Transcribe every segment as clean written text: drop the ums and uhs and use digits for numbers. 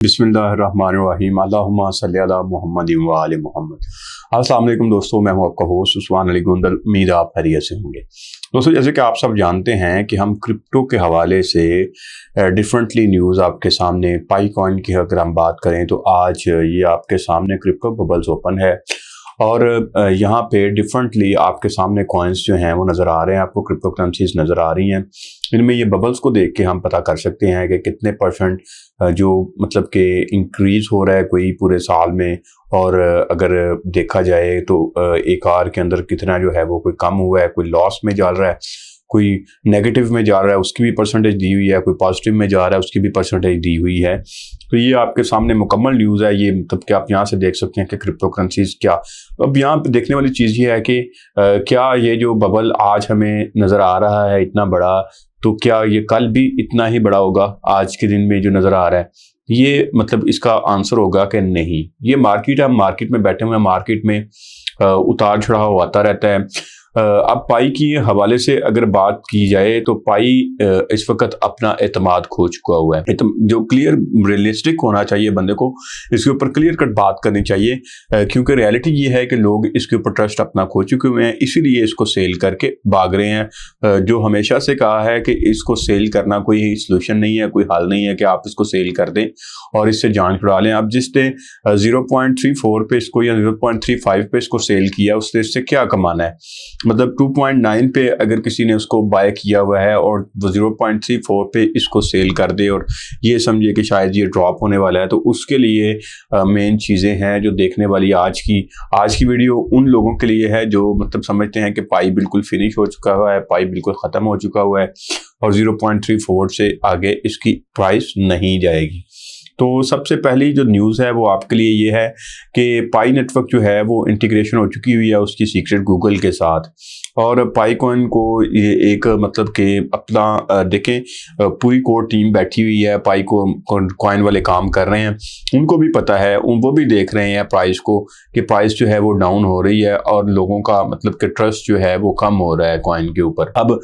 बिस्मिल्लाहिर्रहमानिर्रहीम अल्लाहुम्मा सल्ली अला मुहम्मदिन व आले मोहम्मद। अस्सलाम वालेकुम दोस्तों, मैं हूं आपका होस्ट उस्मान अली गुंदल। उम्मीद आप खैरियत से होंगे। दोस्तों, जैसे कि आप सब जानते हैं कि हम क्रिप्टो के हवाले से डिफरेंटली न्यूज़ आपके सामने पाई कॉइन की अगर हम बात करें तो आज ये आपके सामने क्रिप्टो बबल्स ओपन है और यहाँ पे डिफरेंटली आपके सामने कॉइन्स जो हैं वो नज़र आ रहे हैं, आपको क्रिप्टो करेंसीज नज़र आ रही हैं। इनमें ये बबल्स को देख के हम पता कर सकते हैं कि कितने परसेंट जो मतलब कि इंक्रीज़ हो रहा है कोई पूरे साल में, और अगर देखा जाए तो एक आर के अंदर कितना जो है वो कोई कम हुआ है, कोई लॉस में जा रहा है, कोई नेगेटिव में जा रहा है, उसकी भी परसेंटेज दी हुई है, कोई पॉजिटिव में जा रहा है, उसकी भी परसेंटेज दी हुई है। तो ये आपके सामने मुकम्मल न्यूज़ है। ये मतलब कि आप यहाँ से देख सकते हैं कि क्रिप्टो करेंसीज क्या। अब यहाँ पे देखने वाली चीज़ ये है कि क्या ये जो बबल आज हमें नज़र आ रहा है इतना बड़ा, तो क्या ये कल भी इतना ही बड़ा होगा आज के दिन में जो नज़र आ रहा है? ये मतलब इसका आंसर होगा कि नहीं। ये मार्केट है, हम मार्केट में बैठे हुए हैं, मार्केट में उतार चढ़ाव आता रहता है। अब पाई की हवाले से अगर बात की जाए तो पाई इस वक्त अपना एतमाद खो चुका हुआ है। जो क्लियर रियलिस्टिक होना चाहिए बंदे को, इसके ऊपर क्लियर कट बात करनी चाहिए, क्योंकि रियलिटी ये है कि लोग इसके ऊपर ट्रस्ट अपना खो चुके हुए हैं, इसीलिए इसको सेल करके भाग रहे हैं। जो हमेशा से कहा है कि इसको सेल करना कोई सोल्यूशन नहीं है, कोई हल नहीं है कि आप इसको सेल कर दें और इससे जान छुड़ा लें। अब जिसने 0.34 पे इसको या 0.35 पे इसको सेल किया, उसने इससे क्या कमाना है? मतलब 2.9 पे अगर किसी ने उसको बाय किया हुआ है और वो 0.34 पे इसको सेल कर दे और ये समझिए कि शायद ये ड्रॉप होने वाला है, तो उसके लिए मेन चीज़ें हैं जो देखने वाली आज की वीडियो उन लोगों के लिए है जो मतलब समझते हैं कि पाई बिल्कुल फिनिश हो चुका हुआ है, पाई बिल्कुल ख़त्म हो चुका हुआ है और 0.34 से आगे इसकी प्राइस नहीं जाएगी। तो सबसे पहली जो न्यूज़ है वो आपके लिए ये है कि पाई नेटवर्क जो है वो इंटीग्रेशन हो चुकी हुई है उसकी सीक्रेट गूगल के साथ, और पाई कॉइन को ये एक मतलब कि अपना देखें पूरी कोर टीम बैठी हुई है, पाई को कॉइन वाले काम कर रहे हैं, उनको भी पता है, वो भी देख रहे हैं प्राइस को कि प्राइस जो है वो डाउन हो रही है और लोगों का मतलब कि ट्रस्ट जो है वो कम हो रहा है कॉइन के ऊपर। अब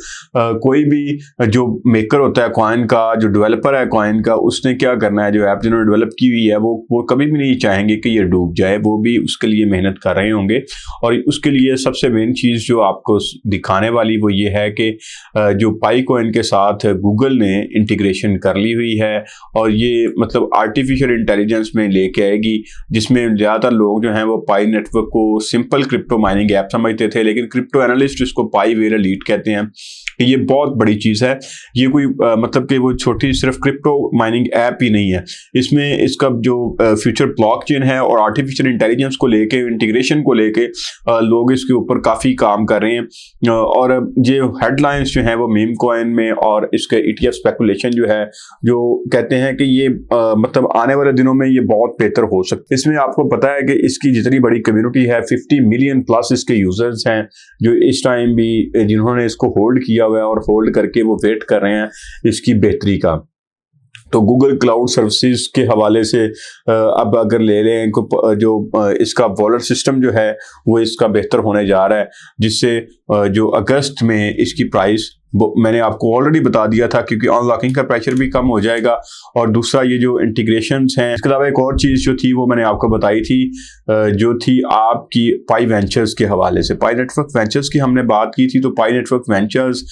कोई भी जो मेकर होता है कॉइन का, जो डेवलपर है कॉइन का, उसने क्या करना है, जो ऐप जिन्होंने डेवलप की हुई है वो कभी भी नहीं चाहेंगे कि ये डूब जाए, वो भी उसके लिए मेहनत कर रहे होंगे। और उसके लिए सबसे मेन चीज़ जो आपको दिखाने वाली वो ये है कि जो पाई कॉइन के साथ गूगल ने इंटीग्रेशन कर ली हुई है और ये मतलब आर्टिफिशियल इंटेलिजेंस में लेके आएगी, जिसमें ज़्यादातर लोग जो हैं वो पाई नेटवर्क को सिंपल क्रिप्टो माइनिंग ऐप समझते थे, लेकिन क्रिप्टो एनालिस्ट इसको पाई वेयर लीड कहते हैं कि ये बहुत बड़ी चीज़ है। ये कोई मतलब कि वो छोटी सिर्फ क्रिप्टो माइनिंग ऐप ही नहीं है, इसमें इसका जो फ्यूचर ब्लॉकचेन है और आर्टिफिशियल इंटेलिजेंस को लेके, इंटीग्रेशन को लेके लोग इसके ऊपर काफ़ी काम कर रहे हैं। और ये हेडलाइंस जो हैं वो मीम कॉइन में और इसके ETF स्पेकुलेशन जो है, जो कहते हैं कि ये मतलब आने वाले दिनों में ये बहुत बेहतर हो सकता है। इसमें आपको पता है कि इसकी जितनी बड़ी कम्युनिटी है, 50 मिलियन प्लस इसके यूजर्स हैं जो इस टाइम भी जिन्होंने इसको होल्ड किया हुआ है और होल्ड करके वो वेट कर रहे हैं इसकी बेहतरी का। तो गूगल क्लाउड सर्विसेज के हवाले से अब अगर ले लें जो इसका वॉलेट सिस्टम जो है वो इसका बेहतर होने जा रहा है, जिससे जो अगस्त में इसकी प्राइस मैंने आपको ऑलरेडी बता दिया था, क्योंकि अनलॉकिंग का प्रेशर भी कम हो जाएगा। और दूसरा ये जो इंटीग्रेशंस हैं, इसके अलावा एक और चीज़ जो थी वो मैंने आपको बताई थी, जो थी आपकी पाई वेंचर्स के हवाले से। पाई नेटवर्क वेंचर्स की हमने बात की थी, तो पाई नेटवर्क वेंचर्स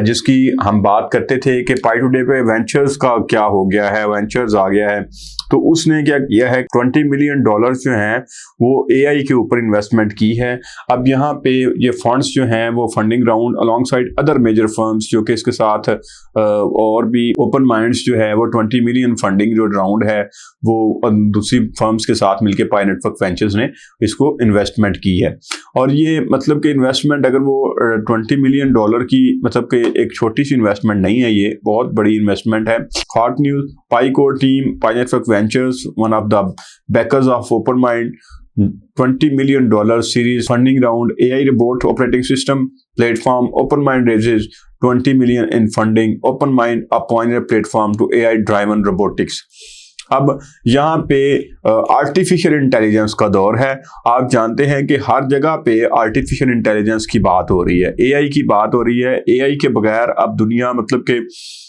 जिसकी हम बात करते थे कि पाई टुडे पे वेंचर्स का क्या हो गया है, वेंचर्स आ गया है, तो उसने क्या किया है, $20 मिलियन जो हैं वो AI के ऊपर इन्वेस्टमेंट की है। अब यहाँ पे ये फंड्स जो हैं वो funding round alongside other major firms जो कि इसके साथ और भी ओपन माइंड्स जो है वो 20 मिलियन फंडिंग जो राउंड है वो दूसरी फर्म्स के साथ मिलके पाई नेटवर्क वेंचर्स ने इसको इन्वेस्टमेंट की है। और ये मतलब कि इन्वेस्टमेंट अगर वो $20 मिलियन की मतलब कि एक छोटी सी इन्वेस्टमेंट नहीं है, ये बहुत बड़ी इन्वेस्टमेंट है। Hot news, pi core team, pi network ventures, one of the bakers of open mind, $20 million series funding round, AI robot operating system platform, OpenMind raises 20 million in funding, OpenMind a pioneer platform to AI driven robotics। अब यहाँ पे artificial intelligence का दौर है। आप जानते हैं कि हर जगह पे आर्टिफिशियल इंटेलिजेंस की बात हो रही है, AI की बात हो रही है। AI के बगैर अब दुनिया मतलब कि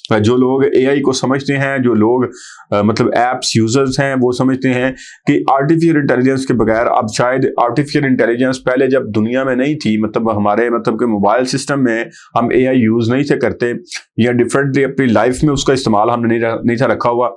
जो लोग एआई को समझते हैं, जो लोग मतलब एप्स यूजर्स हैं, वो समझते हैं कि आर्टिफिशियल इंटेलिजेंस के बगैर, अब शायद आर्टिफिशियल इंटेलिजेंस पहले जब दुनिया में नहीं थी, मतलब हमारे मतलब के मोबाइल सिस्टम में हम एआई यूज नहीं थे करते, या डिफरेंटली अपनी लाइफ में उसका इस्तेमाल हमने नहीं था रखा हुआ,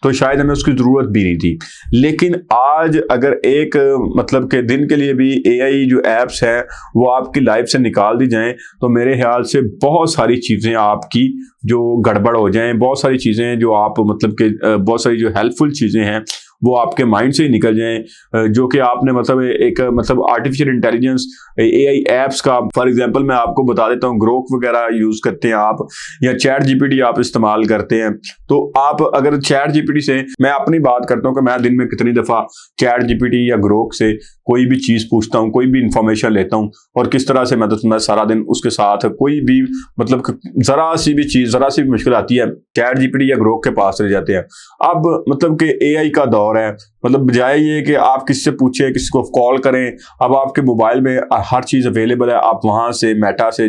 तो शायद हमें उसकी जरूरत भी नहीं थी। लेकिन आज अगर एक मतलब के दिन के लिए भी एआई जो एप्स है वो आपकी लाइफ से निकाल दी जाएं, तो मेरे ख्याल से बहुत सारी चीजें आपकी जो गड़बड़ हो जाएं, बहुत सारी चीजें जो आप मतलब के बहुत सारी जो हेल्पफुल चीजें हैं वो आपके माइंड से ही निकल जाएं, जो कि आपने मतलब एक मतलब आर्टिफिशियल इंटेलिजेंस एआई एप्स का फॉर एग्जांपल मैं आपको बता देता हूं, ग्रोक वगैरह यूज करते हैं आप, या चैट जीपीटी आप इस्तेमाल करते हैं, तो आप अगर चैट जीपीटी से, मैं अपनी बात करता हूं कि मैं दिन में कितनी दफा चैट जीपीटी या ग्रोक से कोई भी चीज पूछता हूं, कोई भी इंफॉर्मेशन लेता हूं, और किस तरह से मैं सारा दिन उसके साथ कोई भी मतलब जरा सी भी चीज, जरा सी भी मुश्किल आती है, चैट जीपीटी या ग्रोक के पास चले जाते हैं। अब मतलब कि एआई का दौर है, मतलब बजाय ये कि आप किससे पूछें, किसी को कॉल करें, अब आपके मोबाइल में हर चीज अवेलेबल है, आप वहां से मेटा से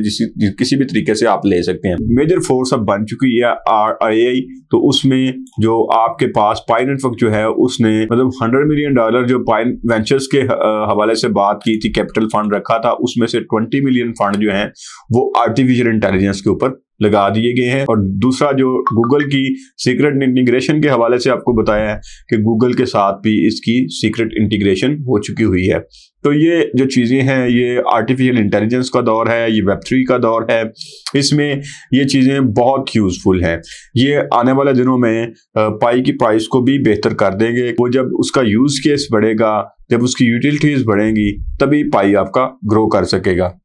किसी भी तरीके से आप ले सकते हैं। मेजर फोर्स अब बन चुकी है एआई, तो उसमें जो आपके पास पाई नेटवर्क जो है उसने मतलब $100 मिलियन जो पाई वेंचर्स के हवाले से बात की थी, कैपिटल फंड रखा था, उसमें से 20 मिलियन फंड जो है वो आर्टिफिशियल इंटेलिजेंस के ऊपर लगा दिए गए हैं। और दूसरा जो गूगल की सीक्रेट इंटीग्रेशन के हवाले से आपको बताया है कि गूगल के साथ भी इसकी सीक्रेट इंटीग्रेशन हो चुकी हुई है। तो ये जो चीज़ें हैं, ये आर्टिफिशियल इंटेलिजेंस का दौर है, ये वेब3 का दौर है, इसमें ये चीज़ें बहुत यूजफुल हैं। ये आने वाले दिनों में पाई की प्राइस को भी बेहतर कर देंगे। वो जब उसका यूज केस बढ़ेगा, जब उसकी यूटिलिटीज बढ़ेंगी, तभी पाई आपका ग्रो कर सकेगा।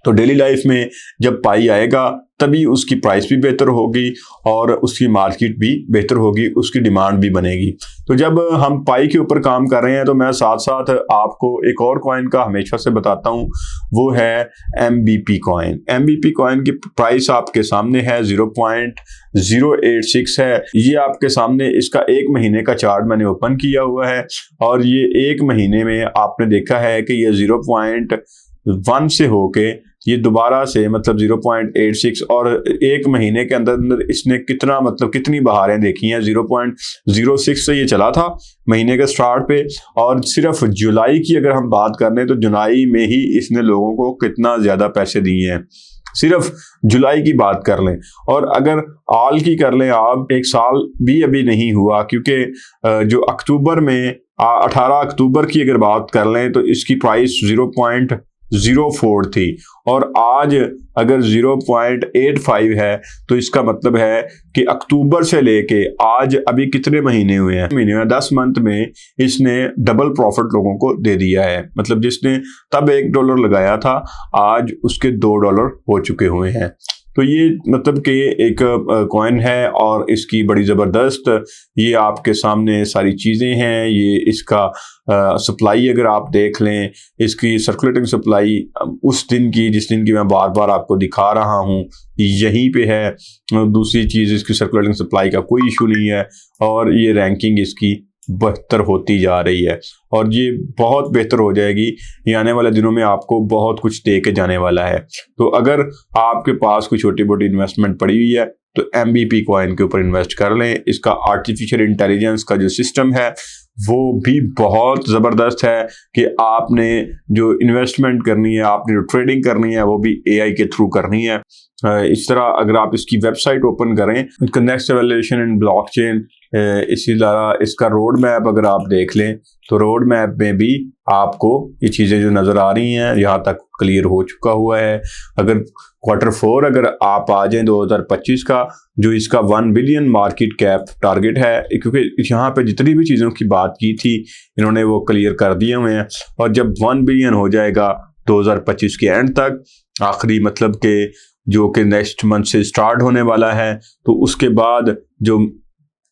तो डेली लाइफ में जब पाई आएगा तभी उसकी प्राइस भी बेहतर होगी और उसकी मार्केट भी बेहतर होगी, उसकी डिमांड भी बनेगी। तो जब हम पाई के ऊपर काम कर रहे हैं तो मैं साथ साथ आपको एक और कॉइन का हमेशा से बताता हूं, वो है MBP कॉइन। MBP कॉइन की प्राइस आपके सामने है 0.086 है। ये आपके सामने इसका एक महीने का चार्ट मैंने ओपन किया हुआ है, और ये एक महीने में आपने देखा है कि ये 0.1 से होके ये दोबारा से मतलब 0.86, और एक महीने के अंदर इसने कितना मतलब कितनी बहारें देखी हैं। 0.06 से ये चला था महीने के स्टार्ट पे, और सिर्फ जुलाई की अगर हम बात कर लें तो जुलाई में ही इसने लोगों को कितना ज्यादा पैसे दिए हैं, सिर्फ जुलाई की बात कर लें। और अगर आल की कर लें आप, एक साल भी अभी नहीं हुआ, क्योंकि जो अक्टूबर में 18 अक्टूबर की अगर बात कर लें तो इसकी प्राइस 0.04 थी, और आज अगर 0.85 है, तो इसका मतलब है कि अक्टूबर से लेके आज अभी कितने महीने हुए हैं, 10 मंथ में इसने डबल प्रॉफिट लोगों को दे दिया है। मतलब जिसने तब $1 लगाया था, आज उसके $2 हो चुके हुए हैं। तो ये मतलब कि एक कॉइन है, और इसकी बड़ी ज़बरदस्त ये आपके सामने सारी चीज़ें हैं। ये इसका सप्लाई अगर आप देख लें, इसकी सर्कुलेटिंग सप्लाई उस दिन की, जिस दिन की मैं बार बार आपको दिखा रहा हूँ, यहीं पे है। दूसरी चीज़, इसकी सर्कुलेटिंग सप्लाई का कोई इशू नहीं है, और ये रैंकिंग इसकी बेहतर होती जा रही है, और ये बहुत बेहतर हो जाएगी। ये आने वाले दिनों में आपको बहुत कुछ दे के जाने वाला है। तो अगर आपके पास कोई छोटी मोटी इन्वेस्टमेंट पड़ी हुई है तो MBP कॉइन के ऊपर इन्वेस्ट कर लें। इसका आर्टिफिशियल इंटेलिजेंस का जो सिस्टम है वो भी बहुत ज़बरदस्त है, कि आपने जो इन्वेस्टमेंट करनी है, आपने जो ट्रेडिंग करनी है, वो भी AI के थ्रू करनी है। इस तरह अगर आप इसकी वेबसाइट ओपन करें, नेक्स्ट एवल्यूशन इन ब्लॉकचेन, इसी तरह इसका रोड मैप अगर आप देख लें, तो रोड मैप में भी आपको ये चीज़ें जो नज़र आ रही हैं यहाँ तक क्लियर हो चुका हुआ है। अगर Q4 अगर आप आ जाएं 2025 का, जो इसका 1 बिलियन मार्केट कैप टारगेट है, क्योंकि यहाँ पे जितनी भी चीज़ों की बात की थी इन्होंने वो क्लियर कर दिए हुए हैं। और जब 1 बिलियन हो जाएगा 2025 के एंड तक, आखिरी मतलब के जो कि नेक्स्ट मंथ से स्टार्ट होने वाला है, तो उसके बाद जो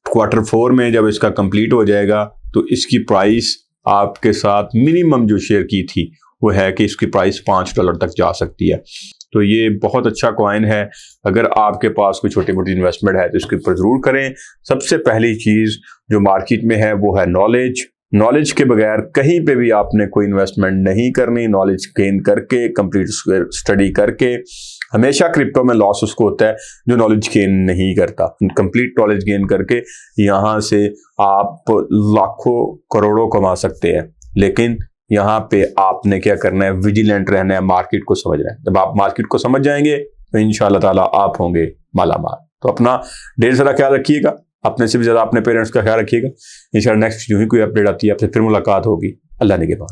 Q4 में जब इसका कंप्लीट हो जाएगा तो इसकी प्राइस आपके साथ मिनिमम जो शेयर की थी वो है कि इसकी प्राइस $5 तक जा सकती है। तो ये बहुत अच्छा कॉइन है। अगर आपके पास कोई छोटी मोटी इन्वेस्टमेंट है तो इसके ऊपर ज़रूर करें। सबसे पहली चीज़ जो मार्केट में है वो है नॉलेज। नॉलेज के बगैर कहीं पे भी आपने कोई इन्वेस्टमेंट नहीं करनी। नॉलेज गेन करके, कंप्लीट स्टडी करके हमेशा क्रिप्टो में लॉस उसको होता है जो नॉलेज गेन नहीं करता। कंप्लीट नॉलेज गेन करके यहाँ से आप लाखों करोड़ों कमा सकते हैं, लेकिन यहाँ पे आपने क्या करना है, विजिलेंट रहना है, मार्केट को समझना है। जब आप मार्केट को समझ जाएंगे तो इंशाल्लाह ताला आप होंगे मालामाल। तो अपना ढेर सारा ख्याल रखिएगा, अपने से भी ज़्यादा अपने पेरेंट्स का ख्याल रखिएगा। इंशाल्लाह नेक्स्ट यूं ही कोई अपडेट आती है आपसे फिर मुलाकात होगी। अल्लाह ने के बाद।